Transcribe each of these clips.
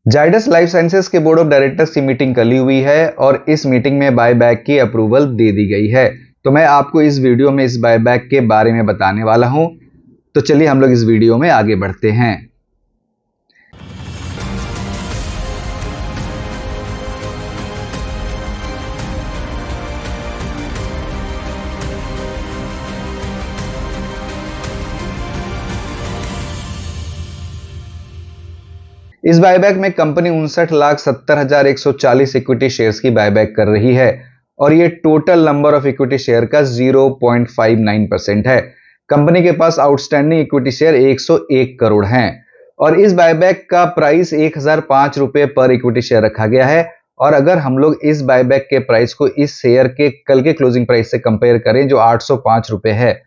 Zydus life sciences के board of directors की meeting कल हुई है और इस मीटिंग में बायबैक की अप्रूवल दे दी गई है। तो मैं आपको इस वीडियो में इस बायबैक के बारे में बताने वाला हूं। तो चलिए हम लोग इस वीडियो में आगे बढ़ते हैं। इस बायबैक में कंपनी 59,70,140 इक्विटी शेयर्स की बायबैक कर रही है और ये total number of equity share का 0.59% है। कंपनी के पास आउटस्टैंडिंग इक्विटी शेयर 101 करोड़ हैं और इस बायबैक का प्राइस 1005 रुपए पर इक्विटी शेयर रखा गया है। और अगर हम लोग इस बायबैक के प्राइस को इस शेयर के कल के क्लोजिंग प्राइस से कंपेयर करें जो 805 रुपए है,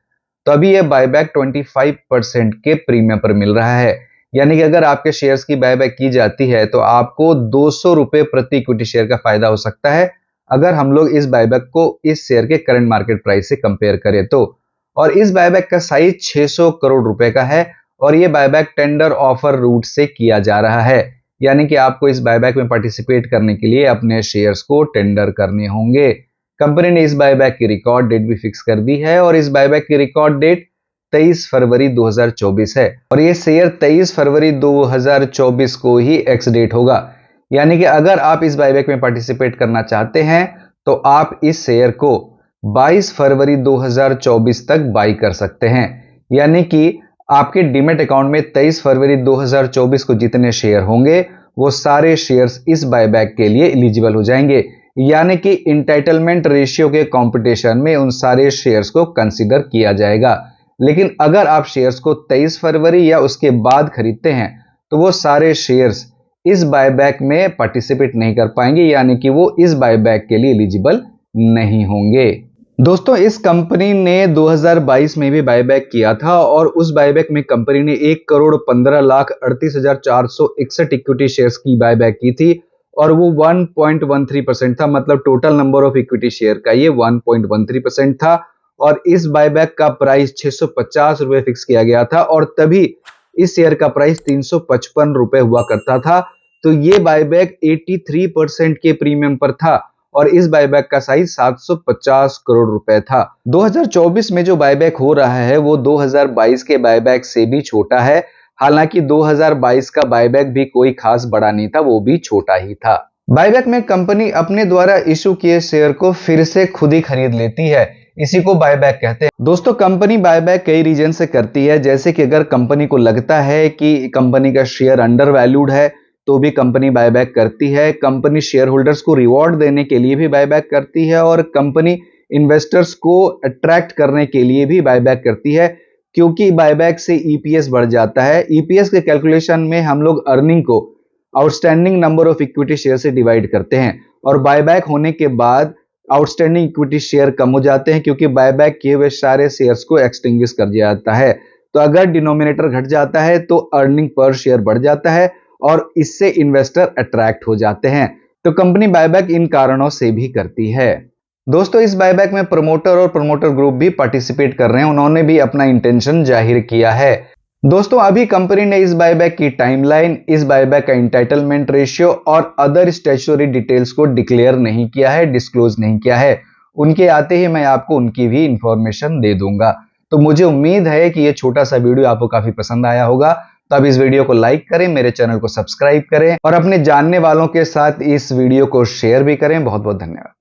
तो अभी यह बायबैक 25% के प्रीमियम पर मिल रहा है। यानी कि अगर आपके शेयर्स की बायबैक की जाती है तो आपको 200 रुपए प्रति इक्विटी शेयर का फायदा हो सकता है अगर हम लोग इस बायबैक को इस शेयर के करंट मार्केट प्राइस से कंपेयर करें तो। और इस बायबैक का साइज 600 करोड़ रुपए का है और यह बायबैक टेंडर ऑफर रूट से किया जा रहा है। यानी कि आपको इस बायबैक में पार्टिसिपेट करने के लिए अपने शेयर्स को टेंडर करने होंगे। कंपनी ने इस बायबैक की रिकॉर्ड डेट भी फिक्स कर दी है और इस बायबैक की रिकॉर्ड डेट 23 फरवरी 2024 है और ये शेयर 23 फरवरी 2024 को ही एक्स डेट होगा। यानी कि अगर आप इस बायबैक में पार्टिसिपेट करना चाहते हैं तो आप इस शेयर को 22 फरवरी 2024 तक बाई कर सकते हैं। यानी कि आपके डीमैट अकाउंट में 23 फरवरी 2024 को जितने शेयर होंगे वो सारे शेयर्स इस बायबैक के लिए एलिजिबल हो जाएंगे। यानी कि इंटाइटलमेंट रेशियो के कंपटीशन में उन सारे शेयर्स को कंसीडर किया जाएगा। लेकिन अगर आप शेयर्स को 23 फरवरी या उसके बाद खरीदते हैं तो वो सारे शेयर्स इस बायबैक में पार्टिसिपेट नहीं कर पाएंगे, यानी कि वो इस बायबैक के लिए एलिजिबल नहीं होंगे। दोस्तों, इस कंपनी ने 2022 में भी बायबैक किया था और उस बायबैक में कंपनी ने 1,15,38,461 इक्विटी शेयर्स की बायबैक की थी और वो 1.13% था। मतलब total number of equity share का ये 1.13% था और इस बायबैक का प्राइस 650 रुपए फिक्स किया गया था और तभी इस शेयर का प्राइस 355 रुपए हुआ करता था। तो ये बायबैक 83% के प्रीमियम पर था और इस बायबैक का साइज 750 करोड़ रुपए था। 2024 में जो बायबैक हो रहा है वो 2022 के बायबैक से भी छोटा है। हालांकि 2022 का बायबैक भी कोई खास बड़ा नहीं था, वो भी छोटा ही था। बायबैक में कंपनी अपने द्वारा इशू किए शेयर को फिर से खुद ही खरीद लेती है, इसी को बायबैक कहते हैं। दोस्तों, कंपनी बायबैक कई रीजन से करती है। जैसे कि अगर कंपनी को लगता है कि कंपनी का शेयर अंडर वैल्यूड है तो भी कंपनी बायबैक करती है। कंपनी शेयर होल्डर्स को रिवॉर्ड देने के लिए भी बायबैक करती है और कंपनी इन्वेस्टर्स को अट्रैक्ट करने के लिए भी बायबैक करती है, क्योंकि बायबैक से ईपीएस बढ़ जाता है। ईपीएस के कैलकुलेशन में हम लोग अर्निंग को outstanding number of equity share से डिवाइड करते हैं और बायबैक होने के बाद आउटस्टैंडिंग इक्विटी शेयर कम हो जाते हैं, क्योंकि बायबैक किए हुए सारे शेयर्स को एक्सटिंग्विश कर दिया जाता है। तो अगर डिनोमिनेटर घट जाता है तो अर्निंग पर शेयर बढ़ जाता है और इससे इन्वेस्टर अट्रैक्ट हो जाते हैं। तो कंपनी बायबैक इन कारणों से भी करती है। दोस्तों, इस बायबैक में प्रमोटर और प्रमोटर ग्रुप भी पार्टिसिपेट कर रहे हैं, उन्होंने भी अपना इंटेंशन जाहिर किया है। दोस्तों, अभी कंपनी ने इस बायबैक की टाइमलाइन, इस बायबैक का इंटाइटलमेंट रेशियो और अदर स्टैट्यूटरी डिटेल्स को डिक्लेयर नहीं किया है, डिस्क्लोज नहीं किया है। उनके आते ही मैं आपको उनकी भी इंफॉर्मेशन दे दूंगा। तो मुझे उम्मीद है कि ये छोटा सा वीडियो आपको काफी पसंद आया होगा। तो अब इस वीडियो को लाइक करें, मेरे चैनल को सब्सक्राइब करें और अपने जानने वालों के साथ इस वीडियो को शेयर भी करें। बहुत बहुत धन्यवाद।